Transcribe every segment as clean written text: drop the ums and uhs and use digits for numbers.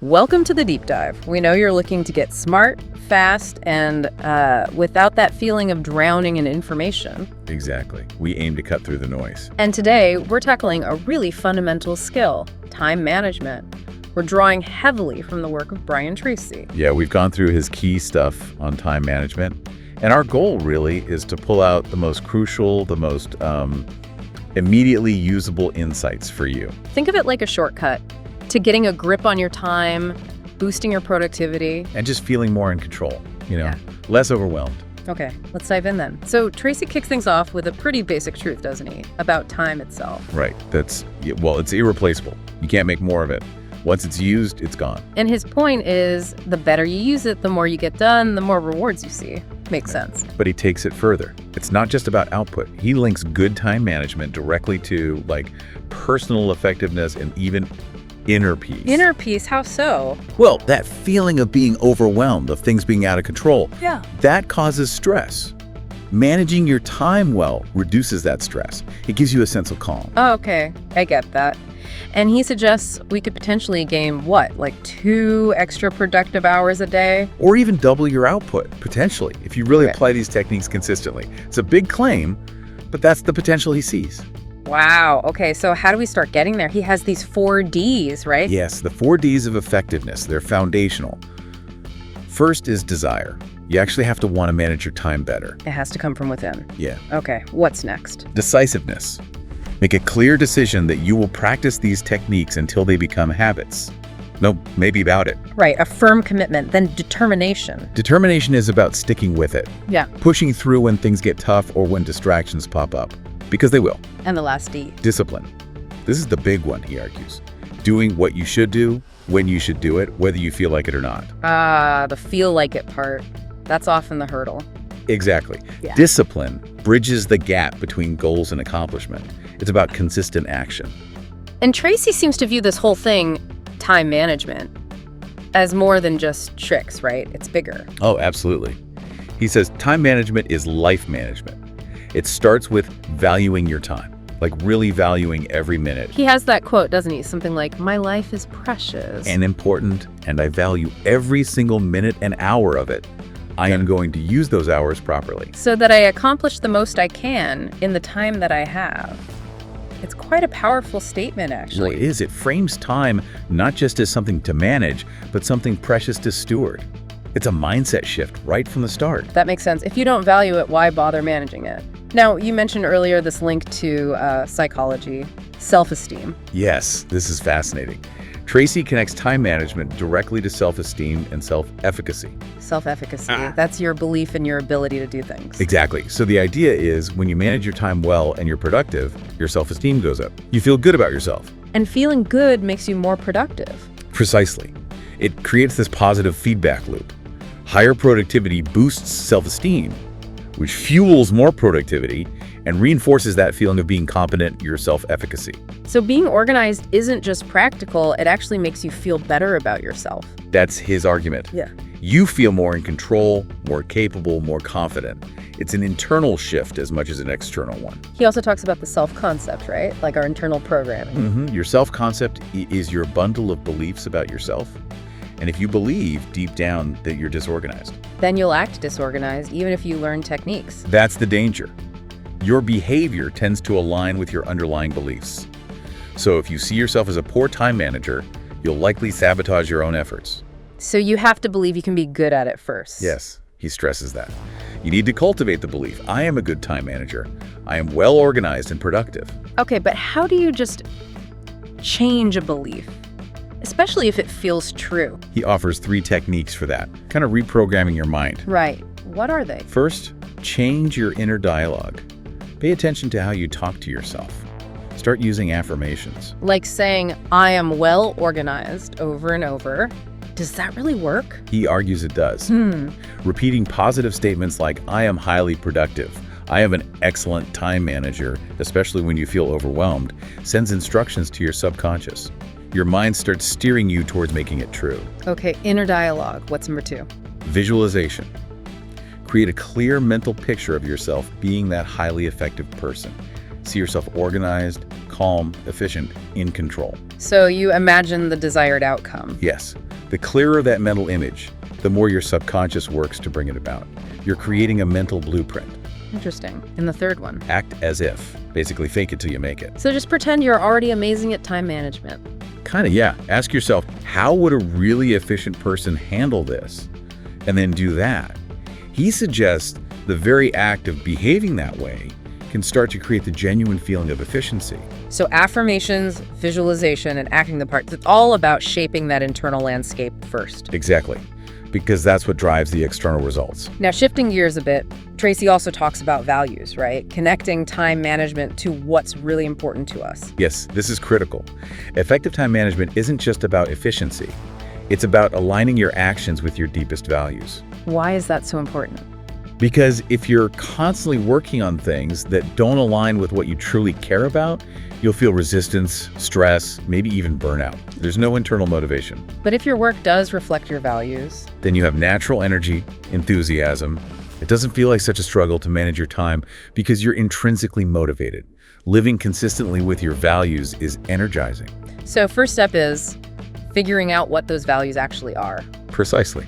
Welcome to the deep dive. We know you're looking to get smart, fast, and without that feeling of drowning in information. Exactly. We aim to cut through the noise. And today, we're tackling a really fundamental skill, time management. We're drawing heavily from the work of Tracy. Yeah, we've gone through his key stuff on time management. And our goal really is to pull out the most crucial, the most immediately usable insights for you. Think of it like a shortcut to getting a grip on your time, boosting your productivity. And just feeling more in control, less overwhelmed. Okay, let's dive in then. So Tracy kicks things off with a pretty basic truth, doesn't he, about time itself? Right. It's irreplaceable. You can't make more of it. Once it's used, it's gone. And his point is, the better you use it, the more you get done, the more rewards you see. Makes sense. But he takes it further. It's not just about output. He links good time management directly to personal effectiveness and even inner peace. Inner peace? How so? Well, that feeling of being overwhelmed, of things being out of control, that causes stress. Managing your time well reduces that stress. It gives you a sense of calm. Oh, okay. I get that. And he suggests we could potentially gain, 2 extra productive hours a day? Or even double your output, potentially, if you really apply these techniques consistently. It's a big claim, but that's the potential he sees. Wow. Okay, so how do we start getting there? He has these 4 Ds, right? Yes, the 4 Ds of effectiveness. They're foundational. First is desire. You actually have to want to manage your time better. It has to come from within. Yeah. Okay, what's next? Decisiveness. Make a clear decision that you will practice these techniques until they become habits. No, maybe about it. Right, a firm commitment, then determination. Determination is about sticking with it. Yeah. Pushing through when things get tough or when distractions pop up. Because they will. And the last D. Discipline. This is the big one, he argues. Doing what you should do, when you should do it, whether you feel like it or not. The feel like it part. That's often the hurdle. Exactly. Yeah. Discipline bridges the gap between goals and accomplishment. It's about consistent action. And Tracy seems to view this whole thing, time management, as more than just tricks, right? It's bigger. Oh, absolutely. He says time management is life management. It starts with valuing your time, really valuing every minute. He has that quote, doesn't he? Something like, "My life is precious and important, and I value every single minute and hour of it. I am going to use those hours properly, so that I accomplish the most I can in the time that I have." It's quite a powerful statement, actually. Well, it is. It frames time not just as something to manage, but something precious to steward. It's a mindset shift right from the start. That makes sense. If you don't value it, why bother managing it? Now, you mentioned earlier this link to psychology, self-esteem. Yes, this is fascinating. Tracy connects time management directly to self-esteem and self-efficacy. Self-efficacy. That's your belief in your ability to do things. Exactly. So the idea is when you manage your time well and you're productive, your self-esteem goes up. You feel good about yourself. And feeling good makes you more productive. Precisely. It creates this positive feedback loop. Higher productivity boosts self-esteem, which fuels more productivity and reinforces that feeling of being competent, your self-efficacy. So being organized isn't just practical, it actually makes you feel better about yourself. That's his argument. Yeah. You feel more in control, more capable, more confident. It's an internal shift as much as an external one. He also talks about the self-concept, right? Like our internal programming. Your self-concept is your bundle of beliefs about yourself. And if you believe deep down that you're disorganized, then you'll act disorganized even if you learn techniques. That's the danger. Your behavior tends to align with your underlying beliefs. So if you see yourself as a poor time manager, you'll likely sabotage your own efforts. So you have to believe you can be good at it first. Yes, he stresses that. You need to cultivate the belief, I am a good time manager. I am well organized and productive. Okay, but how do you just change a belief? Especially if it feels true. He offers 3 techniques for that, kind of reprogramming your mind. Right. What are they? First, change your inner dialogue. Pay attention to how you talk to yourself. Start using affirmations. Like saying, "I am well organized," over and over. Does that really work? He argues it does. Repeating positive statements like, "I am highly productive," "I am an excellent time manager," especially when you feel overwhelmed, sends instructions to your subconscious. Your mind starts steering you towards making it true. Okay, inner dialogue. What's number 2? Visualization. Create a clear mental picture of yourself being that highly effective person. See yourself organized, calm, efficient, in control. So you imagine the desired outcome. Yes. The clearer that mental image, the more your subconscious works to bring it about. You're creating a mental blueprint. Interesting. And the third one. Act as if. Basically, fake it till you make it. So just pretend you're already amazing at time management. Kinda, yeah. Ask yourself, how would a really efficient person handle this? And then do that. He suggests the very act of behaving that way can start to create the genuine feeling of efficiency. So affirmations, visualization, and acting the part, it's all about shaping that internal landscape first. Exactly. Because that's what drives the external results. Now, shifting gears a bit, Tracy also talks about values, right? Connecting time management to what's really important to us. Yes, this is critical. Effective time management isn't just about efficiency. It's about aligning your actions with your deepest values. Why is that so important? Because if you're constantly working on things that don't align with what you truly care about, you'll feel resistance, stress, maybe even burnout. There's no internal motivation. But if your work does reflect your values, Then you have natural energy, enthusiasm. It doesn't feel like such a struggle to manage your time because you're intrinsically motivated. Living consistently with your values is energizing. so first step is figuring out what those values actually are. Precisely.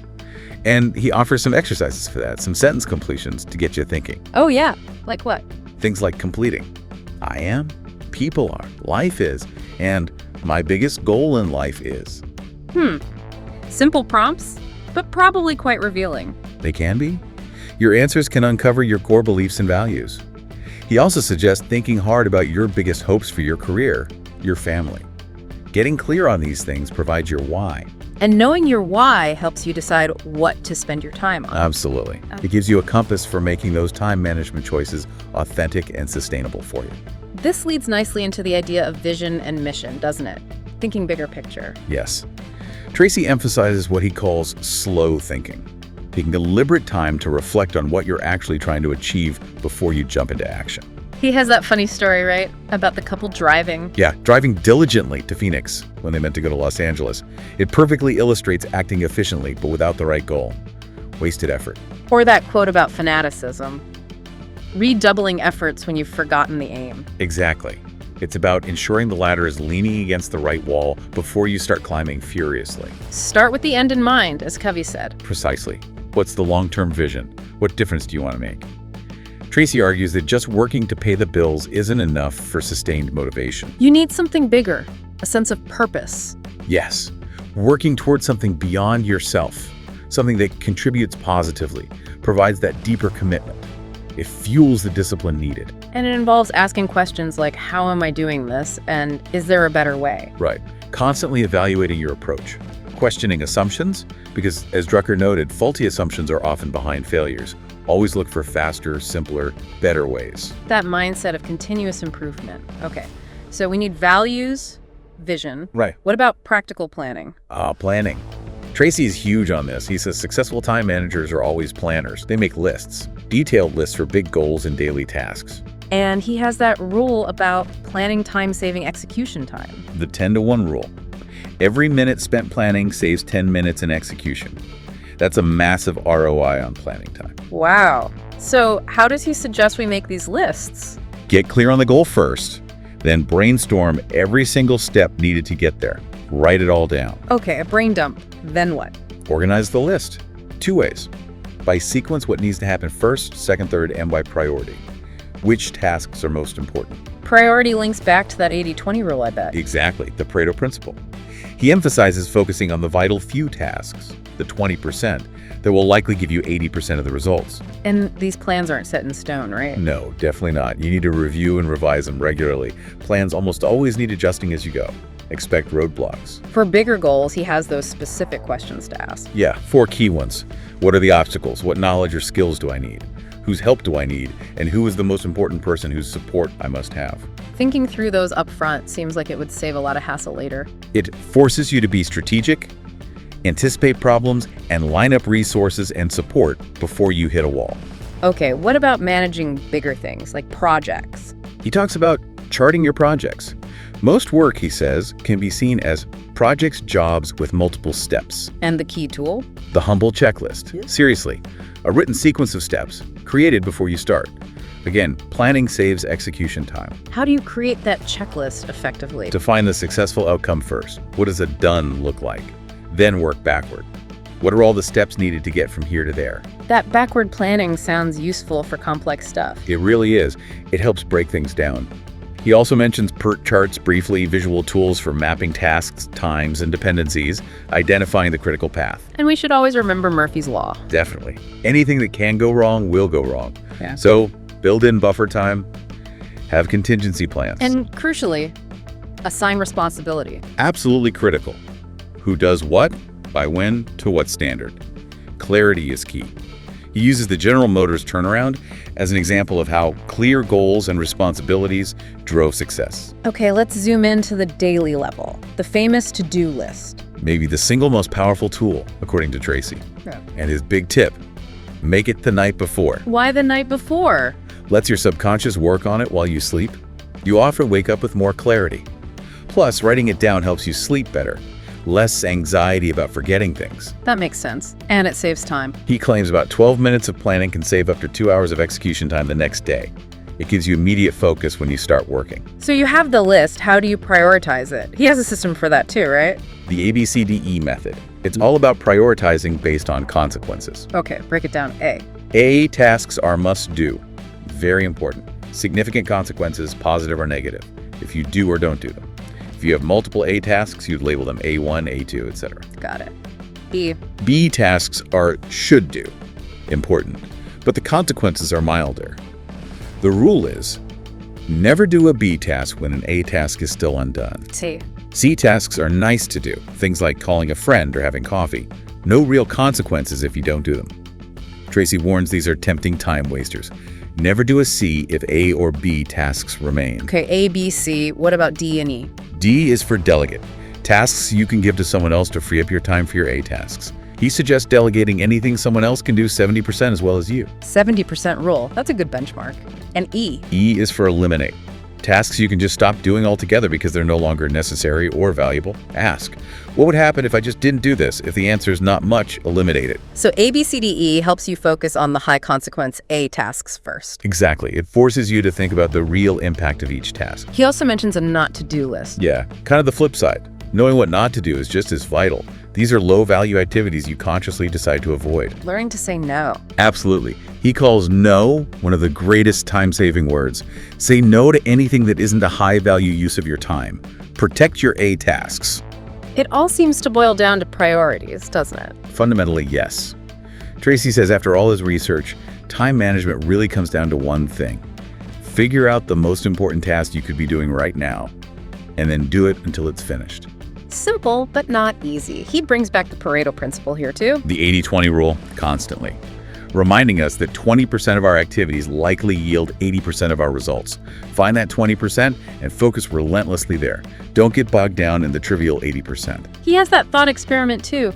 And he offers some exercises for that, some sentence completions to get you thinking. Oh yeah, like what? Things like completing. I am, people are, life is, and my biggest goal in life is. Simple prompts, but probably quite revealing. They can be. Your answers can uncover your core beliefs and values. He also suggests thinking hard about your biggest hopes for your career, your family. Getting clear on these things provides your why. And knowing your why helps you decide what to spend your time on. Absolutely. It gives you a compass for making those time management choices authentic and sustainable for you. This leads nicely into the idea of vision and mission, doesn't it? Thinking bigger picture. Yes. Tracy emphasizes what he calls slow thinking, taking deliberate time to reflect on what you're actually trying to achieve before you jump into action. He has that funny story, right? About the couple driving. Yeah, driving diligently to Phoenix when they meant to go to Los Angeles. It perfectly illustrates acting efficiently but without the right goal. Wasted effort. Or that quote about fanaticism. Redoubling efforts when you've forgotten the aim. Exactly. It's about ensuring the ladder is leaning against the right wall before you start climbing furiously. Start with the end in mind, as Covey said. Precisely. What's the long-term vision? What difference do you want to make? Tracy argues that just working to pay the bills isn't enough for sustained motivation. You need something bigger, a sense of purpose. Yes, working towards something beyond yourself, something that contributes positively, provides that deeper commitment. It fuels the discipline needed. And it involves asking questions like, how am I doing this? And is there a better way? Right. Constantly evaluating your approach. Questioning assumptions, because as Drucker noted, faulty assumptions are often behind failures. Always look for faster, simpler, better ways. That mindset of continuous improvement. Okay, so we need values, vision. Right. What about practical planning? Planning. Tracy is huge on this. He says successful time managers are always planners. They make lists, detailed lists for big goals and daily tasks. And he has that rule about planning time-saving execution time. The 10-to-1 rule. Every minute spent planning saves 10 minutes in execution. That's a massive ROI on planning time. Wow. So how does he suggest we make these lists? Get clear on the goal first, then brainstorm every single step needed to get there. Write it all down. Okay, a brain dump. Then what? Organize the list. 2 ways. By sequence what needs to happen first, second, third, and by priority. Which tasks are most important? Priority links back to that 80-20 rule, I bet. Exactly, the Pareto principle. He emphasizes focusing on the vital few tasks, the 20%, that will likely give you 80% of the results. And these plans aren't set in stone, right? No, definitely not. You need to review and revise them regularly. Plans almost always need adjusting as you go. Expect roadblocks. For bigger goals, he has those specific questions to ask. Yeah, 4 key ones. What are the obstacles? What knowledge or skills do I need? Whose help do I need? And who is the most important person whose support I must have? Thinking through those up front seems like it would save a lot of hassle later. It forces you to be strategic, anticipate problems, and line up resources and support before you hit a wall. Okay, what about managing bigger things, like projects? He talks about charting your projects. Most work, he says, can be seen as projects, jobs with multiple steps. And the key tool? The humble checklist. Seriously, a written sequence of steps created before you start. Again, planning saves execution time. How do you create that checklist effectively? Define the successful outcome first. What does a done look like? then work backward. What are all the steps needed to get from here to there? That backward planning sounds useful for complex stuff. It really is. It helps break things down. He also mentions PERT charts briefly, visual tools for mapping tasks, times, and dependencies, identifying the critical path. And we should always remember Murphy's Law. Definitely. Anything that can go wrong will go wrong. Yeah. So build in buffer time, have contingency plans. And crucially, assign responsibility. Absolutely critical. Who does what, by when, to what standard. Clarity is key. He uses the General Motors turnaround as an example of how clear goals and responsibilities drove success. Okay, let's zoom into the daily level, the famous to-do list. Maybe the single most powerful tool, according to Tracy. Yeah. And his big tip, make it the night before. Why the night before? Lets your subconscious work on it while you sleep. You often wake up with more clarity. Plus, writing it down helps you sleep better. Less anxiety about forgetting things. That makes sense. And it saves time. He claims about 12 minutes of planning can save up to 2 hours of execution time the next day. It gives you immediate focus when you start working. So you have the list. How do you prioritize it? He has a system for that too, right? The ABCDE method. It's all about prioritizing based on consequences. Okay, break it down. A. A, tasks are must do. Very important. Significant consequences, positive or negative, if you do or don't do them. If you have multiple A tasks, you'd label them A1, A2, etc. Got it. B. B tasks are should do, important, but the consequences are milder. The rule is, never do a B task when an A task is still undone. C. C tasks are nice to do, things like calling a friend or having coffee. No real consequences if you don't do them. Tracy warns these are tempting time wasters. Never do a C if A or B tasks remain. Okay, A, B, C. What about D and E? D is for delegate. Tasks you can give to someone else to free up your time for your A tasks. He suggests delegating anything someone else can do 70% as well as you. 70% rule. That's a good benchmark. And E. E is for eliminate. Tasks you can just stop doing altogether because they're no longer necessary or valuable. Ask, what would happen if I just didn't do this? If the answer is not much, eliminate it. So A, B, C, D, E helps you focus on the high consequence A tasks first. Exactly. It forces you to think about the real impact of each task. He also mentions a not-to-do list. Yeah, kind of the flip side. Knowing what not to do is just as vital. These are low-value activities you consciously decide to avoid. Learning to say no. Absolutely. He calls no one of the greatest time-saving words. Say no to anything that isn't a high-value use of your time. Protect your A tasks. It all seems to boil down to priorities, doesn't it? Fundamentally, yes. Tracy says after all his research, time management really comes down to one thing. Figure out the most important task you could be doing right now, and then do it until it's finished. Simple, but not easy. He brings back the Pareto principle here, too. The 80-20 rule, constantly. Reminding us that 20% of our activities likely yield 80% of our results. Find that 20% and focus relentlessly there. Don't get bogged down in the trivial 80%. He has that thought experiment, too.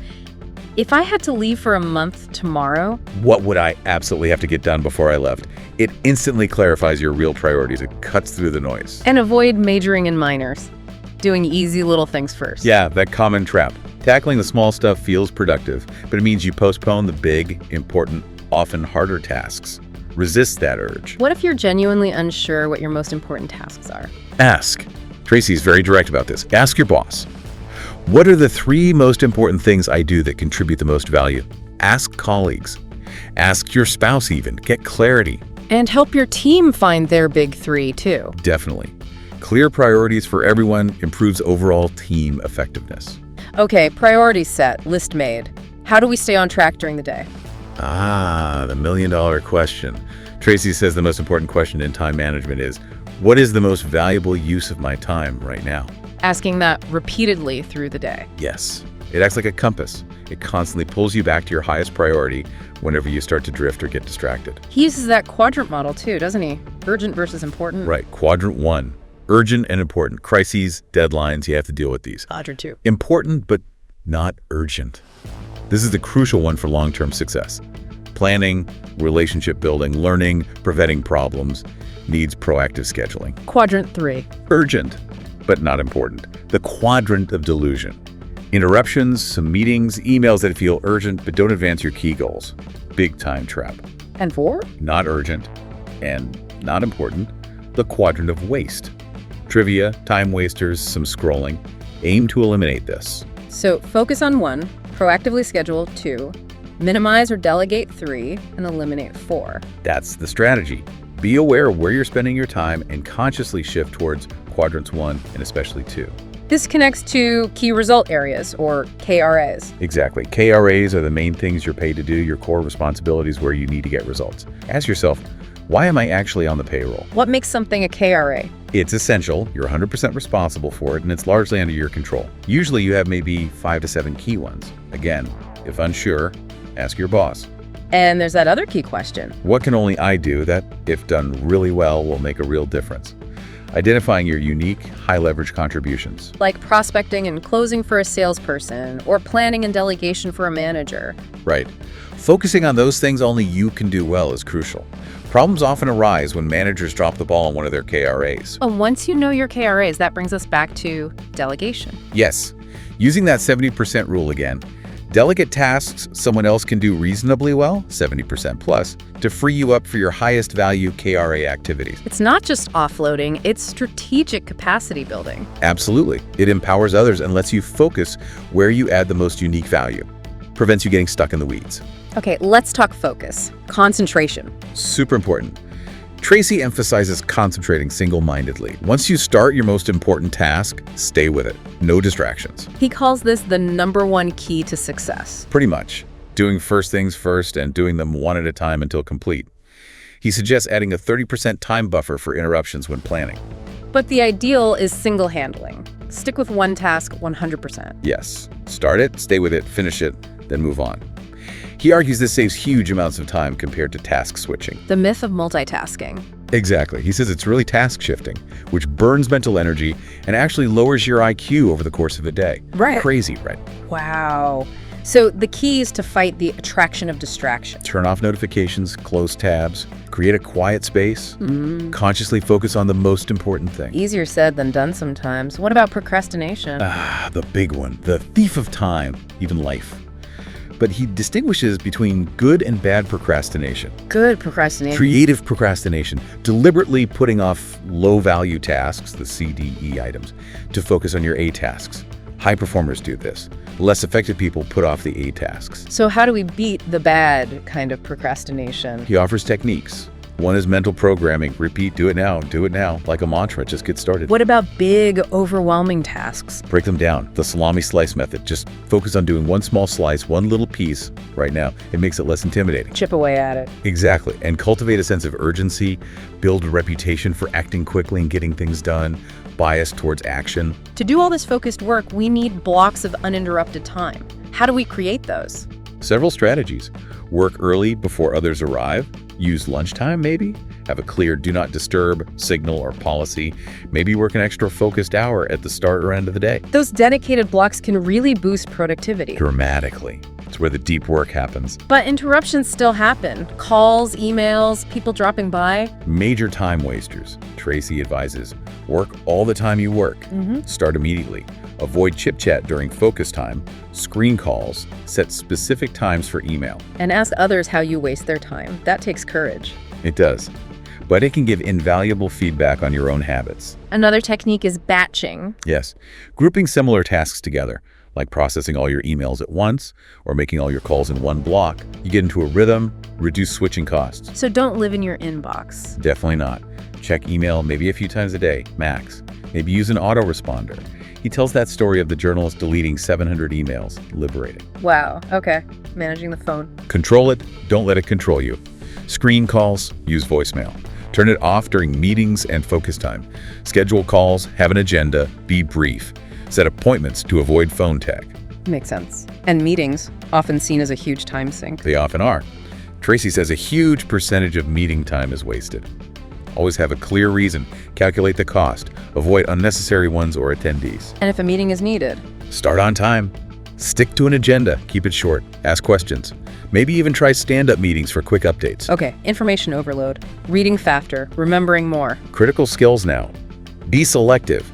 If I had to leave for a month tomorrow, what would I absolutely have to get done before I left? It instantly clarifies your real priorities. It cuts through the noise. and avoid majoring in minors. Doing easy little things first. Yeah, that common trap. Tackling the small stuff feels productive, but it means you postpone the big, important, often harder tasks. Resist that urge. What if you're genuinely unsure what your most important tasks are? Ask. Tracy's very direct about this. Ask your boss. What are the 3 most important things I do that contribute the most value? Ask colleagues. Ask your spouse even. Get clarity. And help your team find their big 3, too. Definitely. Clear priorities for everyone improves overall team effectiveness. Okay, priorities set, list made. How do we stay on track during the day? Ah, the million-dollar question. Tracy says the most important question in time management is, what is the most valuable use of my time right now? Asking that repeatedly through the day. Yes. It acts like a compass. It constantly pulls you back to your highest priority whenever you start to drift or get distracted. He uses that quadrant model too, doesn't he? Urgent versus important. Right. Quadrant 1. Urgent and important. Crises, deadlines, you have to deal with these. Quadrant 2. Important, but not urgent. This is the crucial one for long-term success. Planning, relationship building, learning, preventing problems needs proactive scheduling. Quadrant 3. Urgent, but not important. The quadrant of delusion. Interruptions, some meetings, emails that feel urgent but don't advance your key goals. Big time trap. And 4? Not urgent and not important. The quadrant of waste. Trivia, time wasters, some scrolling. Aim to eliminate this. So focus on 1, proactively schedule 2, minimize or delegate 3, and eliminate 4. That's the strategy. Be aware of where you're spending your time and consciously shift towards quadrants 1 and especially 2. This connects to key result areas, or KRAs. Exactly. KRAs are the main things you're paid to do, your core responsibilities where you need to get results. Ask yourself, why am I actually on the payroll? What makes something a KRA? It's essential, you're 100% responsible for it, and it's largely under your control. Usually you have maybe 5 to 7 key ones. Again, if unsure, ask your boss. And there's that other key question. What can only I do that, if done really well, will make a real difference? Identifying your unique, high-leverage contributions. Like prospecting and closing for a salesperson, or planning and delegation for a manager. Right. Focusing on those things only you can do well is crucial. Problems often arise when managers drop the ball on one of their KRAs. Oh, once you know your KRAs, that brings us back to delegation. Yes. Using that 70% rule again, delegate tasks someone else can do reasonably well, 70% plus, to free you up for your highest value KRA activities. It's not just offloading, it's strategic capacity building. Absolutely. It empowers others and lets you focus where you add the most unique value. Prevents you getting stuck in the weeds. Okay, let's talk focus. Concentration. Super important. Tracy emphasizes concentrating single-mindedly. Once you start your most important task, stay with it. No distractions. He calls this the #1 key to success. Pretty much. Doing first things first and doing them one at a time until complete. He suggests adding a 30% time buffer for interruptions when planning. But the ideal is single handling. Stick with one task 100%. Yes. Start it, stay with it, finish it, then move on. He argues this saves huge amounts of time compared to task switching. The myth of multitasking. Exactly. He says it's really task shifting, which burns mental energy and actually lowers your IQ over the course of a day. Right. Crazy, right? Wow. So the key is to fight the attraction of distraction. Turn off notifications, close tabs, create a quiet space, consciously focus on the most important thing. Easier said than done sometimes. What about procrastination? The big one, the thief of time, even life. But he distinguishes between good and bad procrastination. Good procrastination. Creative procrastination, deliberately putting off low-value tasks, the C, D, E items, to focus on your A tasks. High performers do this. Less effective people put off the A tasks. So how do we beat the bad kind of procrastination? He offers techniques. One is mental programming. Repeat, do it now, like a mantra. Just get started. What about big, overwhelming tasks? Break them down. The salami slice method. Just focus on doing one small slice, one little piece right now. It makes it less intimidating. Chip away at it. Exactly. And cultivate a sense of urgency, build a reputation for acting quickly and getting things done, bias towards action. To do all this focused work, we need blocks of uninterrupted time. How do we create those? Several strategies. Work early before others arrive. Use lunchtime, maybe. Have a clear do not disturb signal or policy. Maybe work an extra focused hour at the start or end of the day. Those dedicated blocks can really boost productivity. Dramatically. It's where the deep work happens. But interruptions still happen. Calls, emails, people dropping by. Major time wasters. Tracy advises, work all the time you work. Start immediately. Avoid chit-chat during focus time. Screen calls. Set specific times for email. And ask others how you waste their time. That takes courage. It does. But it can give invaluable feedback on your own habits. Another technique is batching. Yes. Grouping similar tasks together, like processing all your emails at once or making all your calls in one block. You get into a rhythm, reduce switching costs. So don't live in your inbox. Definitely not. Check email maybe a few times a day, max. Maybe use an autoresponder. He tells that story of the journalist deleting 700 emails. Liberating. Wow. Okay. Managing the phone. Control it. Don't let it control you. Screen calls. Use voicemail. Turn it off during meetings and focus time. Schedule calls. Have an agenda. Be brief. Set appointments to avoid phone tag. Makes sense. And meetings, often seen as a huge time sink. They often are. Tracy says a huge percentage of meeting time is wasted. Always have a clear reason. Calculate the cost. Avoid unnecessary ones or attendees. And if a meeting is needed? Start on time. Stick to an agenda. Keep it short. Ask questions. Maybe even try stand-up meetings for quick updates. Okay, information overload. Reading faster. Remembering more. Critical skills now. Be selective.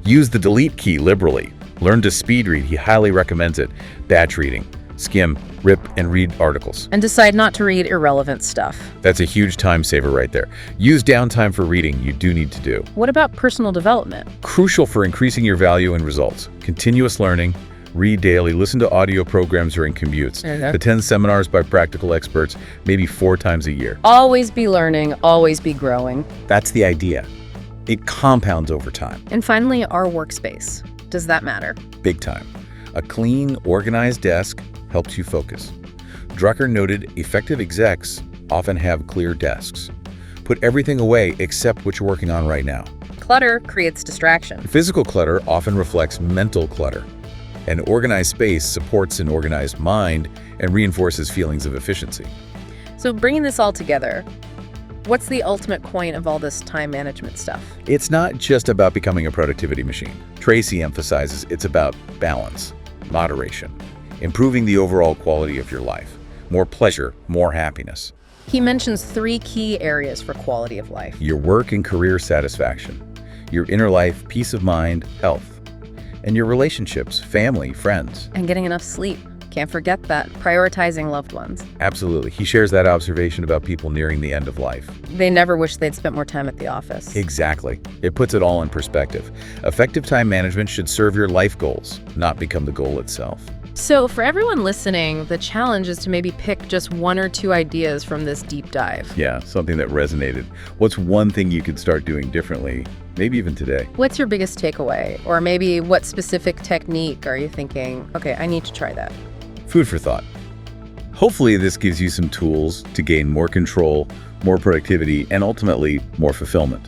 Use the delete key liberally. Learn to speed read. He highly recommends it. Batch reading. Skim, rip, and read articles. And decide not to read irrelevant stuff. That's a huge time saver right there. Use downtime for reading you do need to do. What about personal development? Crucial for increasing your value and results. Continuous learning, Read daily, listen to audio programs during commutes, attend seminars by practical experts, maybe 4 times a year. Always be learning, always be growing. That's the idea. It compounds over time. And finally, our workspace. Does that matter? Big time. A clean, organized desk helps you focus. Drucker noted effective execs often have clear desks. Put everything away except what you're working on right now. Clutter creates distraction. Physical clutter often reflects mental clutter. An organized space supports an organized mind and reinforces feelings of efficiency. So bringing this all together, what's the ultimate point of all this time management stuff? It's not just about becoming a productivity machine. Tracy emphasizes it's about balance, moderation, improving the overall quality of your life. More pleasure, more happiness. He mentions 3 key areas for quality of life. Your work and career satisfaction, your inner life, peace of mind, health, and your relationships, family, friends. And getting enough sleep. Can't forget that. Prioritizing loved ones. Absolutely. He shares that observation about people nearing the end of life. They never wish they'd spent more time at the office. Exactly. It puts it all in perspective. Effective time management should serve your life goals, not become the goal itself. So for everyone listening, the challenge is to maybe pick just 1 or 2 ideas from this deep dive. Yeah, something that resonated. What's one thing you could start doing differently, maybe even today? What's your biggest takeaway? Or maybe what specific technique are you thinking, okay, I need to try that? Food for thought. Hopefully this gives you some tools to gain more control, more productivity, and ultimately more fulfillment.